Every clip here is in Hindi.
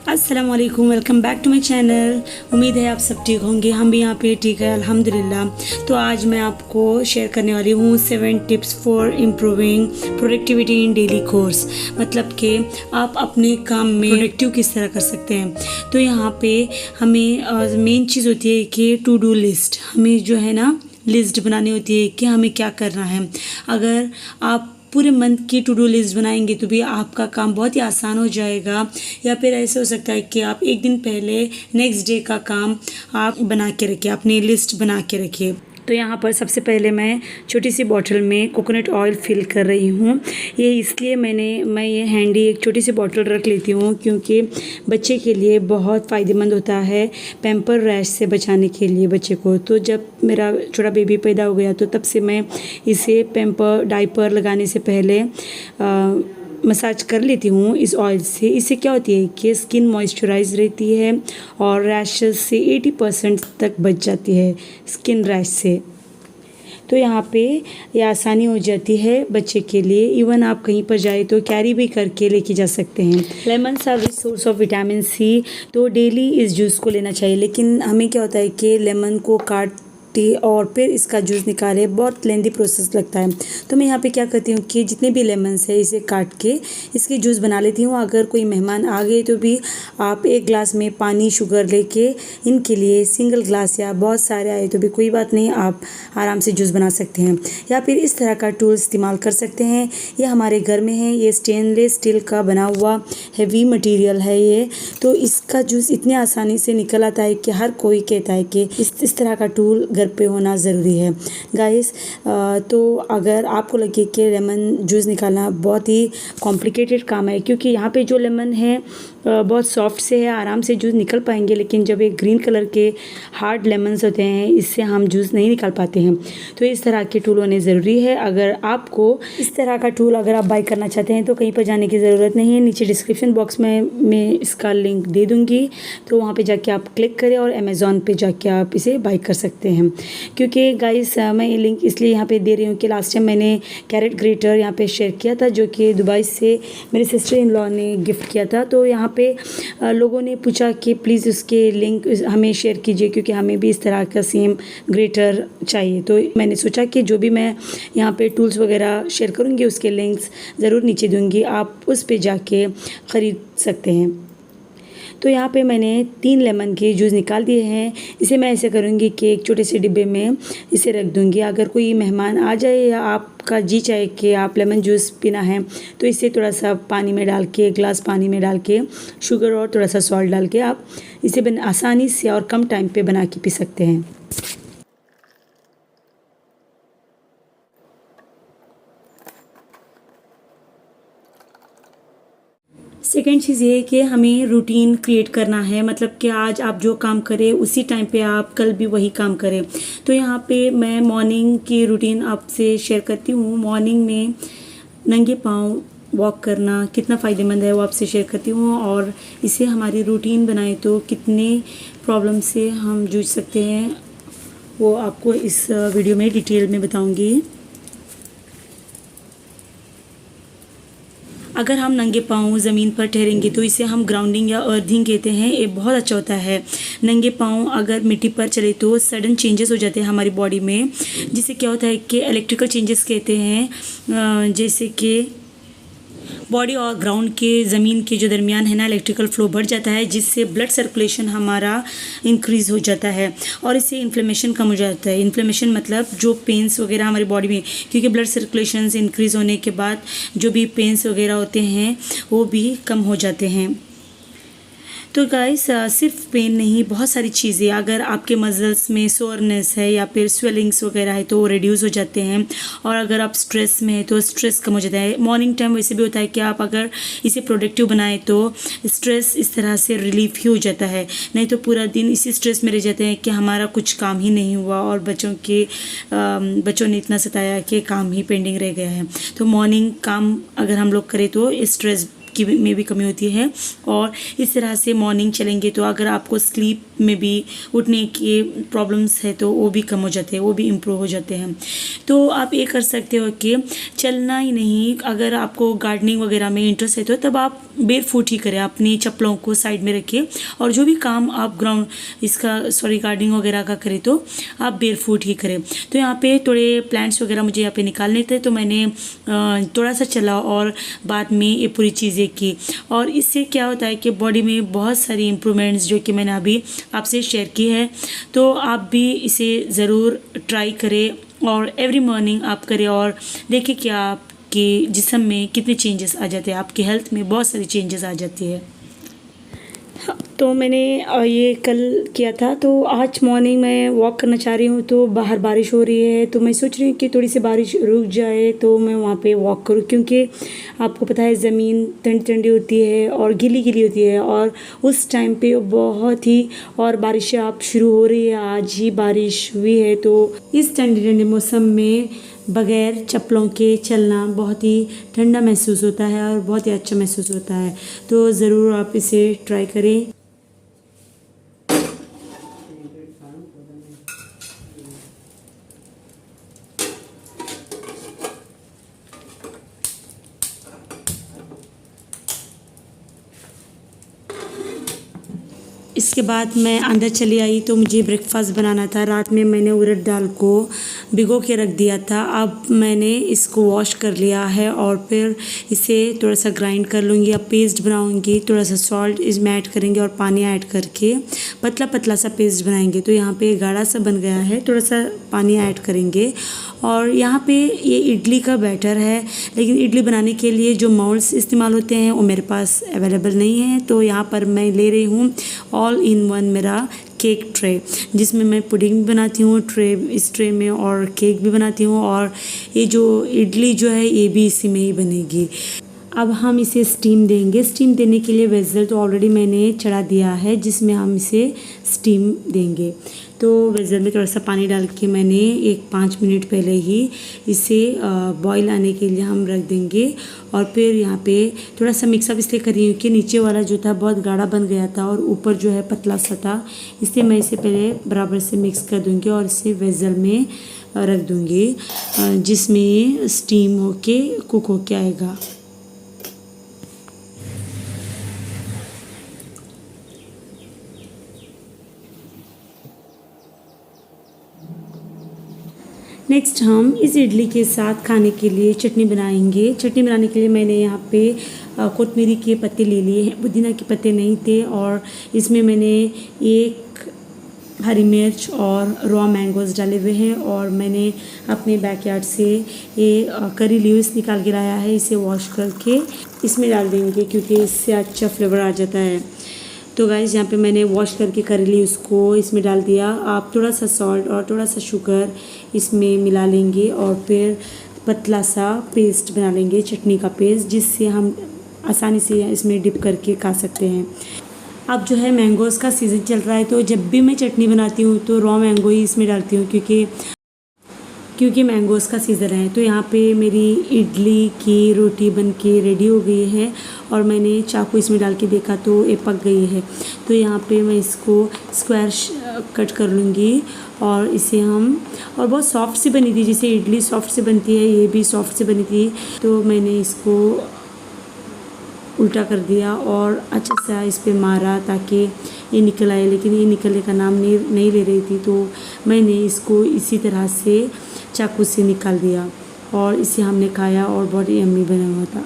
अस्सलाम वालेकुम, welcome back to my channel. उम्मीद है आप सब ठीक होंगे, हम भी यहाँ पे ठीक है अल्हम्दुलिल्लाह। तो आज मैं आपको शेयर करने वाली हूँ 7 tips for improving productivity in daily course. मतलब कि आप अपने काम में प्रोडक्टिव किस तरह कर सकते हैं। तो यहाँ पे हमें मेन चीज़ होती है कि टू डू लिस्ट, हमें जो है ना लिस्ट बनानी होती है कि हमें क्या करना है। अगर आप पूरे मंथ की टू डू लिस्ट बनाएंगे तो भी आपका काम बहुत ही आसान हो जाएगा। या फिर ऐसे हो सकता है कि आप एक दिन पहले नेक्स्ट डे का काम आप बना के रखिए, अपनी लिस्ट बना के रखिए। तो यहाँ पर सबसे पहले मैं छोटी सी बॉटल में कोकोनट ऑयल फिल कर रही हूँ। ये इसलिए मैं ये हैंडी एक छोटी सी बॉटल रख लेती हूँ क्योंकि बच्चे के लिए बहुत फ़ायदेमंद होता है पैम्पर रैश से बचाने के लिए बच्चे को। तो जब मेरा छोटा बेबी पैदा हो गया तो तब से मैं इसे पैम्पर डायपर लगाने से पहले मसाज कर लेती हूँ इस ऑयल से। इससे क्या होती है कि स्किन मॉइस्चराइज रहती है और रैशेस से 80% तक बच जाती है स्किन रैश से। तो यहाँ पे ये आसानी हो जाती है बच्चे के लिए। इवन आप कहीं पर जाए तो कैरी भी करके लेके जा सकते हैं। Lemons are rich source of vitamin C, तो डेली इस जूस को लेना चाहिए। लेकिन हमें क्या होता है कि लेमन को काट और फिर इसका जूस निकाले, बहुत लेंदी प्रोसेस लगता है। तो मैं यहाँ पे क्या करती हूँ कि जितने भी लेमन्स है इसे काट के इसके जूस बना लेती हूँ। अगर कोई मेहमान आ गए तो भी आप एक ग्लास में पानी शुगर लेके इनके लिए सिंगल ग्लास, या बहुत सारे आए तो भी कोई बात नहीं, आप आराम से जूस बना सकते हैं। या फिर इस तरह का टूल इस्तेमाल कर सकते हैं। ये हमारे घर में है, ये स्टेनलेस स्टील का बना हुआ हैवी मटेरियल है ये। तो इसका जूस इतनी आसानी से निकल आता है कि हर कोई कहता है कि इस तरह का टूल घर पे होना ज़रूरी है गाइस। तो अगर आपको लगे कि लेमन जूस निकालना बहुत ही कॉम्प्लिकेटेड काम है, क्योंकि यहाँ पे जो लेमन है बहुत सॉफ्ट से है, आराम से जूस निकल पाएंगे। लेकिन जब एक ग्रीन कलर के हार्ड लेमन्स होते हैं इससे हम जूस नहीं निकाल पाते हैं। तो इस तरह के टूल होने ज़रूरी है। अगर आपको इस तरह का टूल अगर आप बाय करना चाहते हैं तो कहीं पर जाने की ज़रूरत नहीं है। नीचे डिस्क्रिप्शन बॉक्स में मैं इसका लिंक दे दूँगी, तो वहाँ पर जाके आप क्लिक करें और अमेज़ॉन पर जाके आप इसे बाय कर सकते हैं। क्योंकि गाइस मैं ये लिंक इसलिए यहाँ पे दे रही हूँ कि लास्ट टाइम मैंने कैरेट ग्रेटर यहाँ पे शेयर किया था, जो कि दुबई से मेरे सिस्टर इन लॉ ने गिफ्ट किया था। तो यहाँ पे लोगों ने पूछा कि प्लीज़ उसके लिंक हमें शेयर कीजिए, क्योंकि हमें भी इस तरह का सेम ग्रेटर चाहिए। तो मैंने सोचा कि जो भी मैं यहाँ पे टूल्स वगैरह शेयर करूँगी उसके लिंक्स ज़रूर नीचे दूँगी, आप उस पर जाके ख़रीद सकते हैं। तो यहाँ पे मैंने 3 लेमन के जूस निकाल दिए हैं। इसे मैं ऐसे करूँगी कि एक छोटे से डिब्बे में इसे रख दूँगी। अगर कोई मेहमान आ जाए या आपका जी चाहे कि आप लेमन जूस पीना है तो इसे थोड़ा सा पानी में डाल के, एक गिलास पानी में डाल के शुगर और थोड़ा सा सॉल्ट डाल के आप इसे आसानी से और कम टाइम पे बना के पी सकते हैं। सेकेंड चीज़ ये है कि हमें रूटीन क्रिएट करना है। मतलब कि आज आप जो काम करें उसी टाइम पे आप कल भी वही काम करें। तो यहाँ पे मैं मॉर्निंग की रूटीन आपसे शेयर करती हूँ। मॉर्निंग में नंगे पाँव वॉक करना कितना फ़ायदेमंद है वो आपसे शेयर करती हूँ, और इसे हमारी रूटीन बनाए तो कितने प्रॉब्लम से हम जूझ सकते हैं वो आपको इस वीडियो में डिटेल में बताऊँगी। अगर हम नंगे पाँव ज़मीन पर ठहरेंगे तो इसे हम ग्राउंडिंग या अर्थिंग कहते हैं। ये बहुत अच्छा होता है। नंगे पाँव अगर मिट्टी पर चले तो सडन चेंजेस हो जाते हैं हमारी बॉडी में, जिससे क्या होता है कि इलेक्ट्रिकल चेंजेस कहते हैं। जैसे कि बॉडी और ग्राउंड के ज़मीन के जो दरमियान है ना इलेक्ट्रिकल फ्लो बढ़ जाता है, जिससे ब्लड सर्कुलेशन हमारा इंक्रीज़ हो जाता है और इससे इन्फ्लेमेशन कम हो जाता है। इन्फ्लेमेशन मतलब जो पेन्स वगैरह हमारी बॉडी में, क्योंकि ब्लड सर्कुलेशन से इंक्रीज़ होने के बाद जो भी पेन्स वगैरह होते हैं वो भी कम हो जाते हैं। तो गाइस सिर्फ पेन नहीं, बहुत सारी चीज़ें, अगर आपके मसल्स में सोरनेस है या फिर स्वेलिंग्स वगैरह है तो वो रिड्यूस हो जाते हैं। और अगर आप स्ट्रेस में है तो स्ट्रेस कम हो जाता है। मॉर्निंग टाइम वैसे भी होता है कि आप अगर इसे प्रोडक्टिव बनाएं तो स्ट्रेस इस तरह से रिलीफ ही हो जाता है। नहीं तो पूरा दिन इसी स्ट्रेस में रह जाते हैं कि हमारा कुछ काम ही नहीं हुआ और बच्चों ने इतना सताया कि काम ही पेंडिंग रह गया है। तो मॉर्निंग काम अगर हम लोग करें तो स्ट्रेस की में भी कमी होती है। और इस तरह से मॉर्निंग चलेंगे तो अगर आपको स्लीप में भी उठने के प्रॉब्लम्स है तो वो भी कम हो जाते हैं, वो भी इम्प्रूव हो जाते हैं। तो आप ये कर सकते हो कि चलना ही नहीं, अगर आपको गार्डनिंग वगैरह में इंटरेस्ट है तो तब आप बेयर फुट ही करें, अपनी चप्पलों को साइड में रखिए और जो भी काम आप गार्डनिंग वगैरह का करें तो आप बेयर फुट ही करें। तो यहाँ पे थोड़े प्लांट्स वगैरह मुझे यहाँ पे निकालने थे तो मैंने थोड़ा सा चला और बाद में ये पूरी चीज़ें की। और इससे क्या होता है कि बॉडी में बहुत सारी इम्प्रूवमेंट्स जो कि मैंने अभी आपसे शेयर की है, तो आप भी इसे ज़रूर ट्राई करें और एवरी मॉर्निंग आप करें और देखिए कि आपके जिस्म में कितने चेंजेस आ जाते हैं, आपकी हेल्थ में बहुत सारी चेंजेस आ जाती है। तो मैंने ये कल किया था, तो आज मॉर्निंग मैं वॉक करना चाह रही हूँ तो बाहर बारिश हो रही है, तो मैं सोच रही हूँ कि थोड़ी सी बारिश रुक जाए तो मैं वहाँ पे वॉक करूँ, क्योंकि आपको पता है ज़मीन ठंडी ठंडी होती है और गीली गीली होती है और उस टाइम पे बहुत ही, और बारिश आप शुरू हो रही है, आज ही बारिश हुई है, तो इस ठंडे ठंडे मौसम में बग़ैर चप्पलों के चलना बहुत ही ठंडा महसूस होता है और बहुत ही अच्छा महसूस होता है। तो ज़रूर आप इसे ट्राई करें। इसके बाद मैं अंदर चली आई तो मुझे ब्रेकफास्ट बनाना था। रात में मैंने उड़द दाल को भिगो के रख दिया था। अब मैंने इसको वॉश कर लिया है और फिर इसे थोड़ा सा ग्राइंड कर लूँगी। अब पेस्ट बनाऊँगी, थोड़ा सा सॉल्ट इसमें ऐड करेंगे और पानी ऐड करके पतला पतला सा पेस्ट बनाएंगे। तो यहाँ पे गाढ़ा सा बन गया है, थोड़ा सा पानी ऐड करेंगे। और यहाँ पे ये इडली का बैटर है, लेकिन इडली बनाने के लिए जो मोल्ड्स इस्तेमाल होते हैं वो मेरे पास अवेलेबल नहीं है, तो यहाँ पर मैं ले रही हूँ ऑल इन वन मेरा केक ट्रे, जिसमें मैं पुडिंग भी बनाती हूँ इस ट्रे में और केक भी बनाती हूँ, और ये जो इडली जो है ये भी इसी में ही बनेगी। अब हम इसे स्टीम देंगे। स्टीम देने के लिए वेसल तो ऑलरेडी मैंने चढ़ा दिया है, जिसमें हम इसे स्टीम देंगे। तो वेसल में थोड़ा सा पानी डाल के मैंने 5 मिनट पहले ही इसे बॉईल आने के लिए हम रख देंगे। और फिर यहाँ पे थोड़ा सा मिक्सअप इसलिए कर रही हूँ कि नीचे वाला जो था बहुत गाढ़ा बन गया था और ऊपर जो है पतला सा था, इसलिए मैं इसे पहले बराबर से मिक्स कर दूँगी और इसे वेसल में रख दूँगी, जिसमें स्टीम होके कुक होके आएगा। नेक्स्ट हम इस इडली के साथ खाने के लिए चटनी बनाएंगे। चटनी बनाने के लिए मैंने यहाँ पे कोतमीरी के पत्ते ले लिए हैं, पुदीना के पत्ते नहीं थे, और इसमें मैंने 1 हरी मिर्च और रॉ मैंगोज़ डाले हुए हैं। और मैंने अपने बैकयार्ड से ये करी लीव्स निकाल के लाया है, इसे वॉश करके इसमें डाल देंगे क्योंकि इससे अच्छा फ्लेवर आ जाता है। तो गाइस यहाँ पे मैंने वॉश करके करी ली उसको इसमें डाल दिया। आप थोड़ा सा सॉल्ट और थोड़ा सा शुगर इसमें मिला लेंगे और फिर पतला सा पेस्ट बना लेंगे, चटनी का पेस्ट, जिससे हम आसानी से इसमें डिप करके खा सकते हैं। अब जो है मैंगोज़ का सीज़न चल रहा है, तो जब भी मैं चटनी बनाती हूँ तो रॉ मैंगो ही इसमें डालती हूँ क्योंकि मैंगोज़ का सीज़न है। तो यहाँ पे मेरी इडली की रोटी बन के रेडी हो गई है और मैंने चाकू इसमें डाल के देखा तो ये पक गई है। तो यहाँ पे मैं इसको स्क्वायर कट कर लूँगी और इसे और बहुत सॉफ्ट सी बनी थी, जैसे इडली सॉफ्ट से बनती है ये भी सॉफ्ट से बनी थी। तो मैंने इसको उल्टा कर दिया और अच्छा सा इस पे मारा ताकि ये निकल आए, लेकिन ये निकलने का नाम नहीं ले रही थी। तो मैंने इसको इसी तरह से चाकू से निकाल दिया और इसे हमने खाया और बहुत यम्मी बना हुआ था।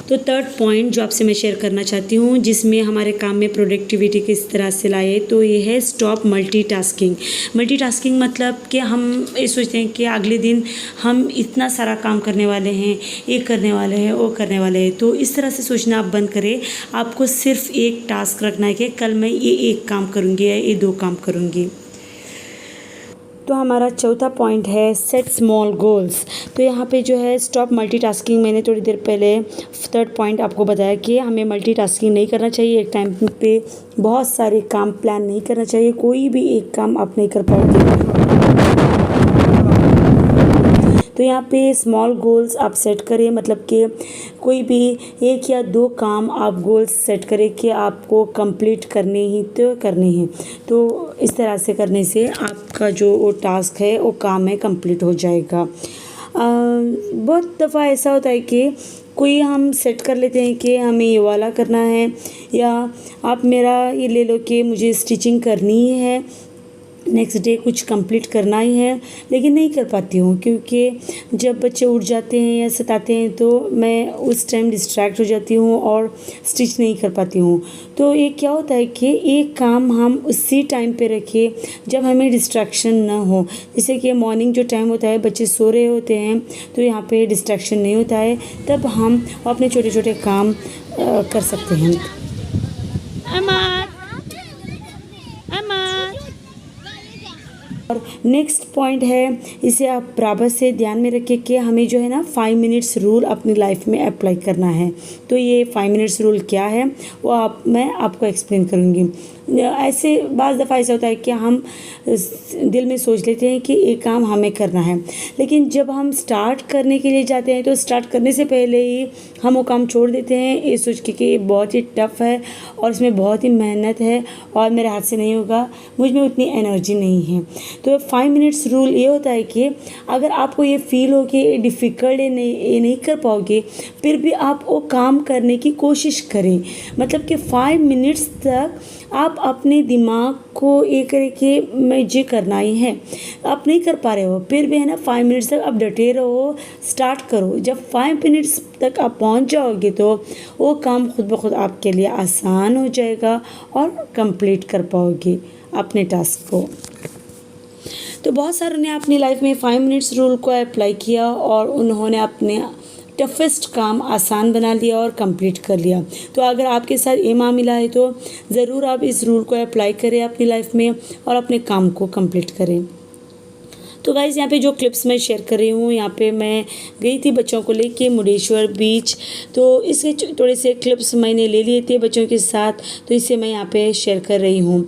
तो थर्ड पॉइंट जो आपसे मैं शेयर करना चाहती हूँ, जिसमें हमारे काम में प्रोडक्टिविटी किस तरह से लाए, तो ये है स्टॉप मल्टीटास्किंग। मल्टीटास्किंग मतलब कि हम ये सोचते हैं कि अगले दिन हम इतना सारा काम करने वाले हैं, ये करने वाले हैं, वो करने वाले हैं। तो इस तरह से सोचना आप बंद करें। आपको सिर्फ एक टास्क रखना है कि कल मैं ये 1 काम करूँगी या ये 2 काम करूँगी। तो हमारा चौथा पॉइंट है सेट स्मॉल गोल्स। तो यहाँ पे जो है स्टॉप मल्टीटास्किंग, मैंने थोड़ी देर पहले थर्ड पॉइंट आपको बताया कि हमें मल्टीटास्किंग नहीं करना चाहिए। एक टाइम पे बहुत सारे काम प्लान नहीं करना चाहिए, कोई भी एक काम आप नहीं कर पाओगे। तो यहाँ पे स्मॉल गोल्स आप सेट करें, मतलब कि कोई भी 1 या 2 काम आप गोल्स सेट करें कि आपको कंप्लीट करने ही तो करने हैं। तो इस तरह से करने से आपका जो वो टास्क है, वो काम है, कंप्लीट हो जाएगा। बहुत दफ़ा ऐसा होता है कि कोई हम सेट कर लेते हैं कि हमें ये वाला करना है, या आप मेरा ये ले लो कि मुझे स्टिचिंग करनी ही है, नेक्स्ट डे कुछ कंप्लीट करना ही है, लेकिन नहीं कर पाती हूँ क्योंकि जब बच्चे उठ जाते हैं या सताते हैं तो मैं उस टाइम डिस्ट्रैक्ट हो जाती हूँ और स्टिच नहीं कर पाती हूँ। तो ये क्या होता है कि एक काम हम उसी टाइम पे रखें जब हमें डिस्ट्रैक्शन ना हो। जैसे कि मॉर्निंग जो टाइम होता है, बच्चे सो रहे होते हैं तो यहाँ पे डिस्ट्रैक्शन नहीं होता है, तब हम अपने छोटे छोटे काम कर सकते हैं। और नेक्स्ट पॉइंट है, इसे आप बराबर से ध्यान में रखिए कि हमें जो है ना 5 मिनट्स रूल अपनी लाइफ में अप्लाई करना है। तो ये 5 मिनट्स रूल क्या है वो मैं आपको एक्सप्लेन करूँगी। ऐसे बाज़ दफ़ा ऐसा होता है कि हम दिल में सोच लेते हैं कि एक काम हमें करना है, लेकिन जब हम स्टार्ट करने के लिए जाते हैं तो स्टार्ट करने से पहले ही हम वो काम छोड़ देते हैं ये सोच के कि ये बहुत ही टफ़ है और इसमें बहुत ही मेहनत है और मेरे हाथ से नहीं होगा, मुझ में उतनी एनर्जी नहीं है। तो 5 मिनट्स रूल ये होता है कि अगर आपको ये फील हो कि ये डिफ़िकल्ट है, ये नहीं कर पाओगे, फिर भी आप वो काम करने की कोशिश करें। मतलब कि 5 मिनट्स तक आप अपने दिमाग को ये करें कि मैं ये करना ही है। आप नहीं कर पा रहे हो, फिर भी है ना 5 मिनट्स तक आप डटे रहो, स्टार्ट करो। जब 5 मिनट्स तक आप पहुंच जाओगे तो वो काम खुद ब खुद आपके लिए आसान हो जाएगा और कंप्लीट कर पाओगे अपने टास्क को। तो बहुत सारों ने अपनी लाइफ में 5 मिनट्स रूल को अप्लाई किया और उन्होंने अपने टफेस्ट काम आसान बना लिया और कंप्लीट कर लिया। तो अगर आपके साथ ये मामला है तो ज़रूर आप इस रूल को अप्लाई करें अपनी लाइफ में और अपने काम को कंप्लीट करें। तो गाइज़ यहाँ पे जो क्लिप्स मैं शेयर कर रही हूँ, यहाँ पे मैं गई थी बच्चों को लेके मुर्डेश्वर बीच, तो इसके थोड़े से क्लिप्स मैंने ले लिए थे बच्चों के साथ, तो इसे मैं यहाँ पे शेयर कर रही हूँ।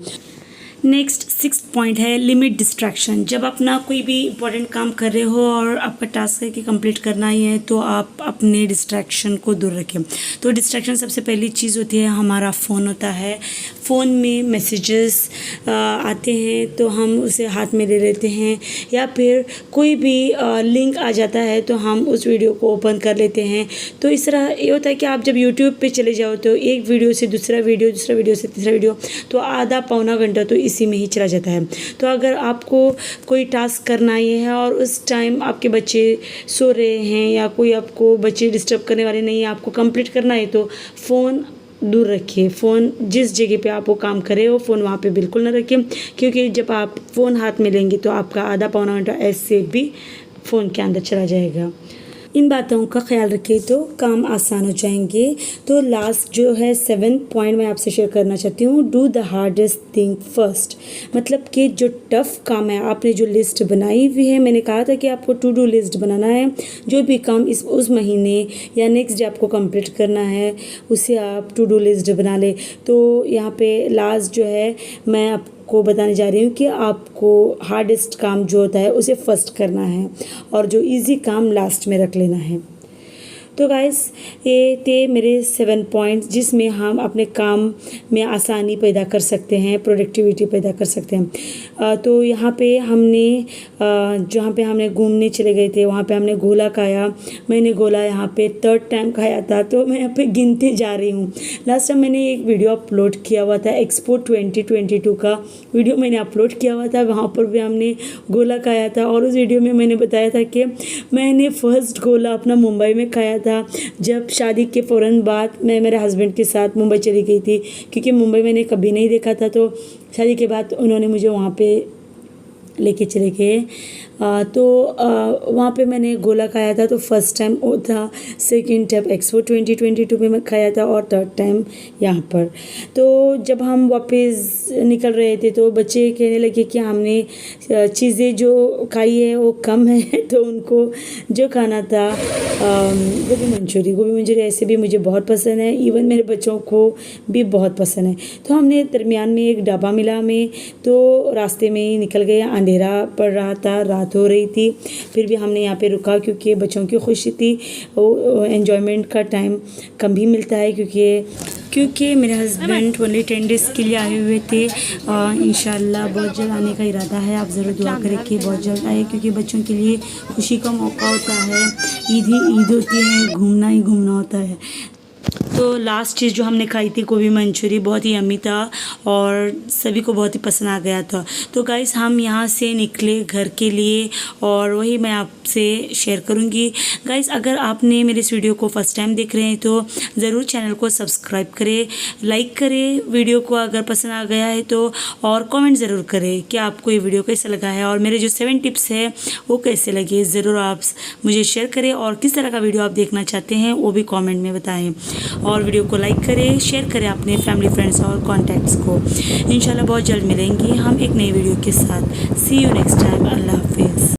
नेक्स्ट 6th पॉइंट है लिमिट डिस्ट्रैक्शन। जब अपना कोई भी इंपॉर्टेंट काम कर रहे हो और आपका टास्क है कि कंप्लीट करना ही है तो आप अपने डिस्ट्रैक्शन को दूर रखें। तो डिस्ट्रैक्शन सबसे पहली चीज़ होती है हमारा फ़ोन होता है। फ़ोन में मैसेजेस आते हैं तो हम उसे हाथ में ले लेते हैं, या फिर कोई भी लिंक आ जाता है तो हम उस वीडियो को ओपन कर लेते हैं। तो इस तरह ये होता है कि आप जब यूट्यूब पे चले जाओ तो एक वीडियो से दूसरा वीडियो, दूसरा वीडियो से तीसरा वीडियो, तो आधा पौना घंटा तो इसी में ही चला जाता है। तो अगर आपको कोई टास्क करना ही है और उस टाइम आपके बच्चे सो रहे हैं या कोई आपको बच्चे डिस्टर्ब करने वाले नहीं है, आपको कंप्लीट करना है, तो फ़ोन दूर रखिए। फ़ोन जिस जगह पे आप वो काम कर रहे हो फ़ोन वहाँ पे बिल्कुल ना रखिए, क्योंकि जब आप फ़ोन हाथ में लेंगे तो आपका आधा पौना घंटा ऐसे भी फ़ोन के अंदर चला जाएगा। इन बातों का ख्याल रखिए तो काम आसान हो जाएंगे। तो लास्ट जो है 7th पॉइंट मैं आपसे शेयर करना चाहती हूँ, do the hardest thing first. मतलब कि जो टफ़ काम है, आपने जो लिस्ट बनाई हुई है, मैंने कहा था कि आपको टू डू लिस्ट बनाना है। जो भी काम उस महीने या नेक्स्ट डे आपको कंप्लीट करना है उसे आप टू डू लिस्ट बना ले। तो यहाँ पे लास्ट जो है मैं आपको बताने जा रही हूँ कि आपको हार्डेस्ट काम जो होता है उसे फर्स्ट करना है और जो इजी काम लास्ट में रख लेना है। तो गाइस ये थे मेरे 7 पॉइंट्स जिसमें हम अपने काम में आसानी पैदा कर सकते हैं, प्रोडक्टिविटी पैदा कर सकते हैं। तो यहाँ पे हमने जहाँ पे हमने घूमने चले गए थे वहाँ पे हमने गोला खाया। मैंने गोला यहाँ पे 3rd टाइम खाया था, तो मैं यहाँ पे गिनते जा रही हूँ। लास्ट टाइम मैंने एक वीडियो अपलोड किया हुआ था, एक्सपो 2022 का वीडियो मैंने अपलोड किया हुआ था, वहाँ पर भी हमने गोला खाया था। और उस वीडियो में मैंने बताया था कि मैंने फर्स्ट गोला अपना मुंबई में खाया था जब शादी के फ़ौरन बाद मैं मेरे हस्बैंड के साथ मुंबई चली गई थी, क्योंकि मुंबई मैंने कभी नहीं देखा था। तो शादी के बाद उन्होंने मुझे वहाँ पे लेके चले गए। तो वहाँ पे मैंने गोला खाया था। तो फर्स्ट टाइम वो था, सेकंड टाइम एक्सपो 2022 में मैं खाया था और 3rd टाइम यहाँ पर। तो जब हम वापस निकल रहे थे तो बच्चे कहने लगे कि हमने चीज़ें जो खाई है वो कम है, तो उनको जो खाना था गोभी मंचूरी ऐसे भी मुझे बहुत पसंद है, इवन मेरे बच्चों को भी बहुत पसंद है। तो हमने दरमियान में एक ढाबा मिला हमें, तो रास्ते में ही निकल गए अंधेरा पड़ रहा था, रात हो रही थी, फिर भी हमने यहाँ पे रुका क्योंकि बच्चों की खुशी थी। एन्जॉयमेंट का टाइम कम भी मिलता है क्योंकि मेरे हस्बैंड ओनली 10 डेज़ के लिए आए हुए थे। इंशाल्लाह बहुत जल्द आने का इरादा है। आप ज़रूर दुआ करें कि बहुत जल्द आए, क्योंकि बच्चों के लिए खुशी का मौका होता है। ईद होती है, घूमना ही घूमना होता है। तो लास्ट चीज़ जो हमने खाई थी गोभी मंचूरी, बहुत ही यम्मी था और सभी को बहुत ही पसंद आ गया था। तो गाइस हम यहाँ से निकले घर के लिए और वही मैं आपसे शेयर करूँगी। गाइस अगर आपने मेरे इस वीडियो को फर्स्ट टाइम देख रहे हैं तो ज़रूर चैनल को सब्सक्राइब करें, लाइक करें वीडियो को अगर पसंद आ गया है तो, और कमेंट ज़रूर करें कि आपको ये वीडियो कैसा लगा है और मेरे जो 7 टिप्स है वो कैसे लगे। ज़रूर आप मुझे शेयर करें और किस तरह का वीडियो आप देखना चाहते हैं वो भी कमेंट में बताएं। और वीडियो को लाइक करें, शेयर करें अपने फैमिली, फ्रेंड्स और कॉन्टैक्ट्स को। इंशाल्लाह बहुत जल्द मिलेंगे हम एक नई वीडियो के साथ। सी यू नेक्स्ट टाइम। अल्लाह हाफिज़।